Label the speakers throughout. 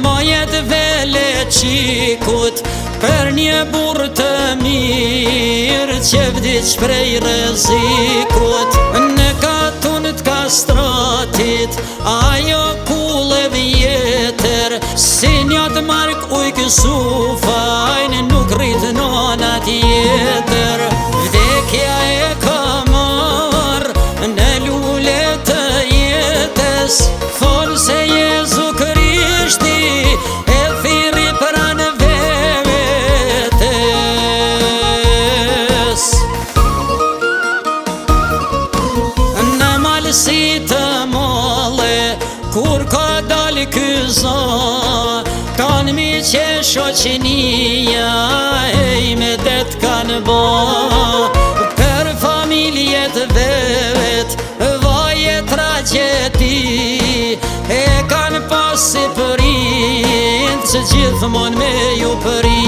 Speaker 1: majet vele qikut për një burr të mirë që vdiq prej rrezikut. Në katun t'kastratit ajo kule vjetër, si njët mark ujk sufajn nuk rrit nona tjetër. Vdekja e ka marr në lule të jetës, fol se Jezu Krishti e thirri pran si të male, kur ka dal ky za, kan mi që shoqënia e me det kan ba. Per familjet vet, vaje tragedi, e kan pas si prind që gjithmon me ju pri.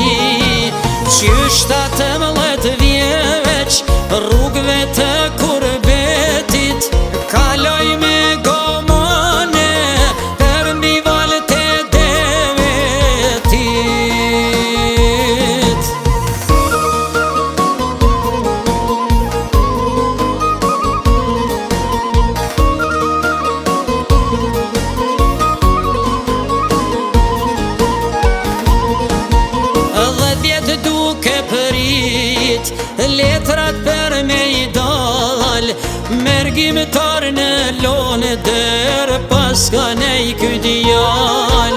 Speaker 1: Qysh 18 vjeç, rrugve të kurbetit, kaloj me gomone për mbi valët e devetit. Dhe vjetë duke prit, letrat për me i dal, mergjimtar në lone der pas ka nej ky djal.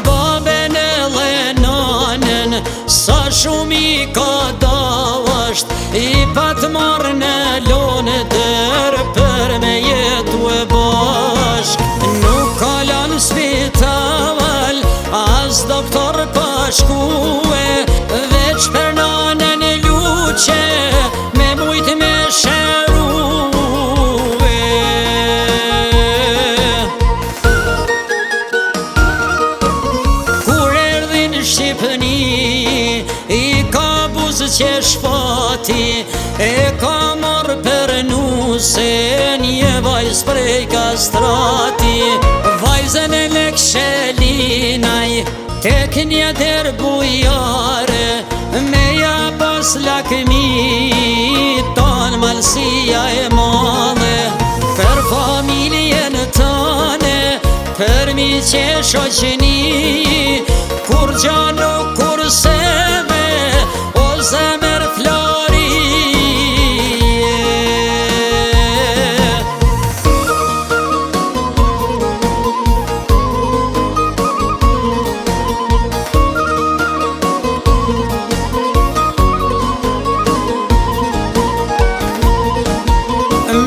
Speaker 1: Baben e lenanën sa shumë i ka davasht, i pat marrë në lone der për me jetu e bashk. Nuk ka lanë spital, as doktor pa shkue, veç për nanën e luqe, me mujt me shërue. Shqipëni i ka buzë që shfati, e ka marrë për nuse një vajz prej kastrati. Vajzën e Lekshelinaj tek një der bujare, me ja pas lakmi ton malsia e madhe. Per familjen tane, për mi që shoqëni, kur gjano kur seme, o zemër flori.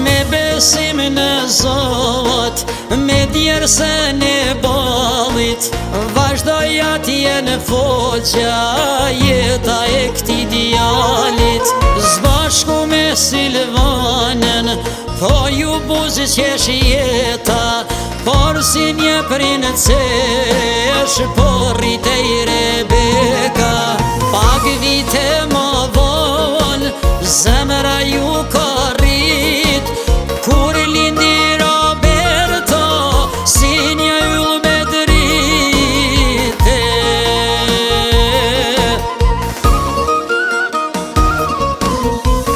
Speaker 1: Me besim në Zot, me djersën e ballit, vazhdoj atje në foqa jeta e këti djalit. Zbashku me Silvanën, po ju buzë qesh jeta, por si një princesh, por rritej Rebeka. Pak vite ma vonë, zemra ju ka rrit, kur lindi Roberto, si një yll me drite.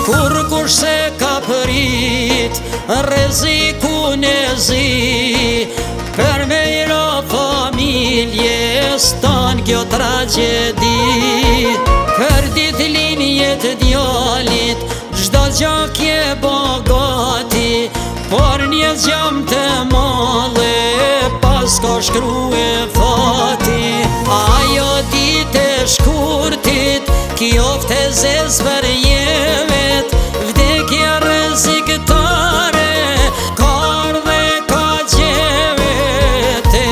Speaker 1: Kur kush se ka prit, rrezikun e zi, për me i ra familje stan kjo tragedi. Për dit linjet djalit, gjdo gjakje bogati, por një gjam të male pas ka shkru e fati. Ajo dit e shkurtit, kjoft e zez për jemet, vdekja rreziktare, kar dhe ka gjevete.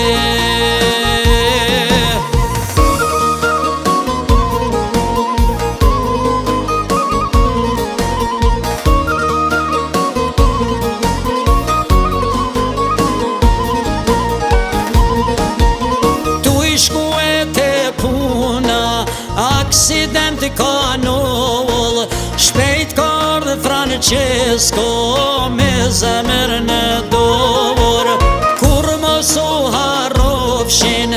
Speaker 1: Aksident ka noll, shpejt ka ardhë Francesco me zemër në dorë. Kur mos u harrofshin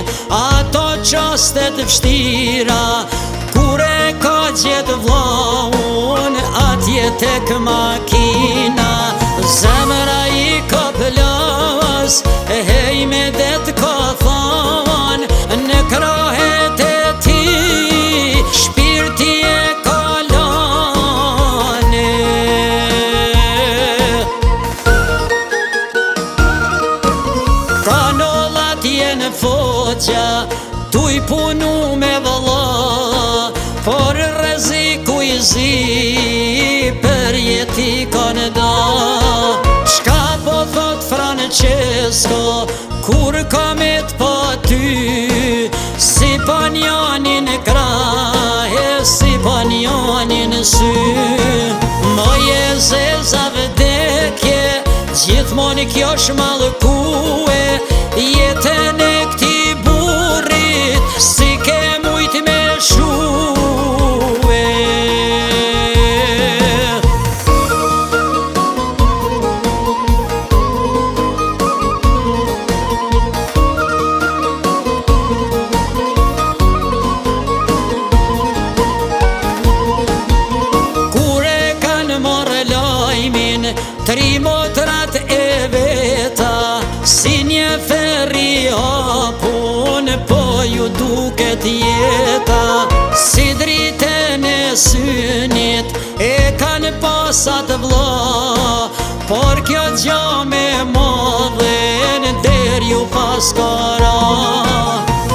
Speaker 1: rastet vështira, kur e ka gjetë vllaun atje tek makina. Zemra i ka plas, hej me det ka than, në krahet e ti shpirti e ka lane. Kanollat jenë foqa, tu i punu me valla, por rreziku i zi për jeti kanë da. Shka po thot Francesco kur kamet pa ty, si panjanin krahe, si panjanin sy. Moje zeza vdekje, gjithmon kjo shmallkue, jetën e këti burrit si ke mujt me shue. Tri motrat e veta, si një ferri hapun, po ju duket jeta. Si dritën e synit e kanë pasat vlla, por kjo gjame madhen der ju pas kara.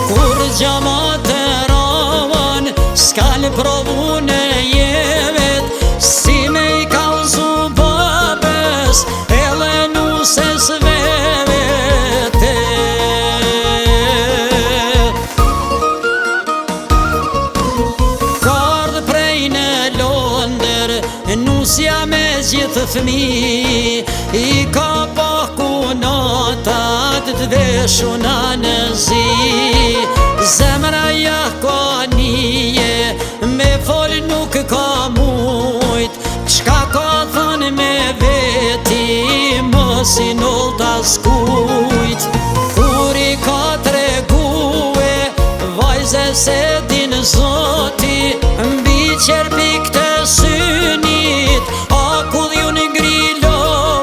Speaker 1: Kur gjamat e ravan, s'kan provu në jevet, si me i kalzu ele nuses vete. Kardh prej në Londër, nusja me gjithë fmi, i ka paku natat të veshuna në zi. Zemra ja ka nije, me fol nuk ka mujt, qka ka thënë me veti, mos i null tas kujt. Kur i ka tregue vajze se din zoti, mbi qerpik të synit akull ju në ngriloti.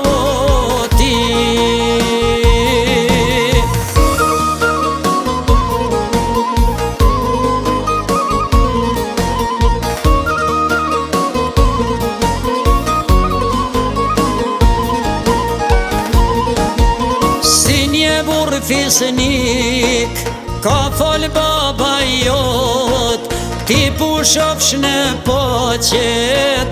Speaker 1: Fisnik ka fol baba jot, ti pushofsh në poqe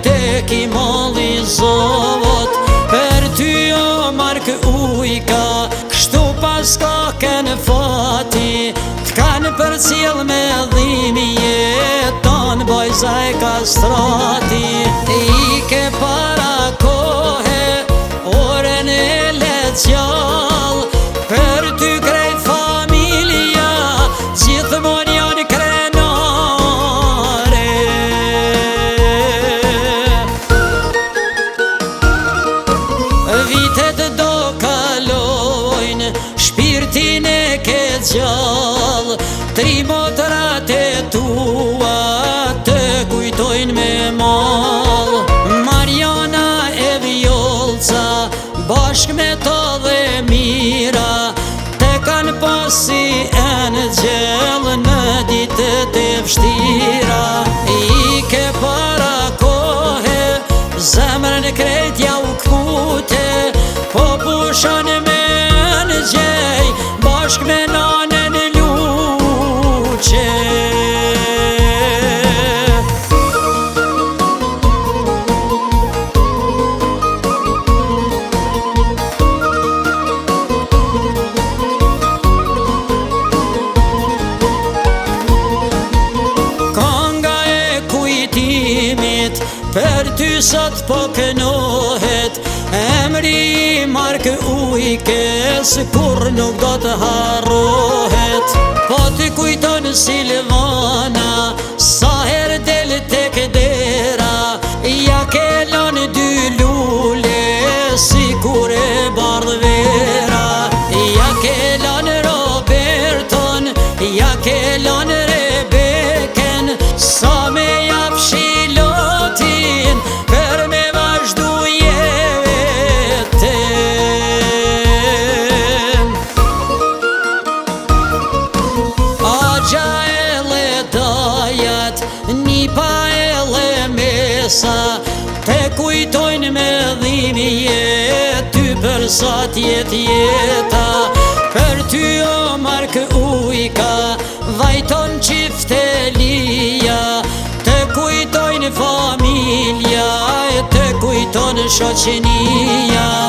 Speaker 1: tek i malli zot. Per ty o mark ujka, kështu pas ka ken fati, t'kan për cilë me dhimi jeton bojza e kastrati. I ke para kohe oren e legjall, për ty krejt familja gjithmon janë krenare. Vitet do kalojnë, shpirtin e ke gjall, tri motrat e tua të kujtojnë me mal. Mariana e Vjolca bashk me to dhe mira, te kanë pasi engjell në ditët e vështira. I ke para kohe, zemrën krejt ja u kpute, po pushon me engjej bashk me nanën luqe. Per ty sot po kënohet, emri mark ujkes kur nuk do të harrohet. Po ty kujton Silvana, sa her del tek dera, ja ke lon dy lule si kur e bardh vera. Ja ke lon Roberton, ja ke lon pjesa, te kujtojnë me dhimi jet, ty për sa t'jet jeta. Për ty o mark ujka, vajton qifte lija, te kujtojnë familja, te kujtojnë shoqenia.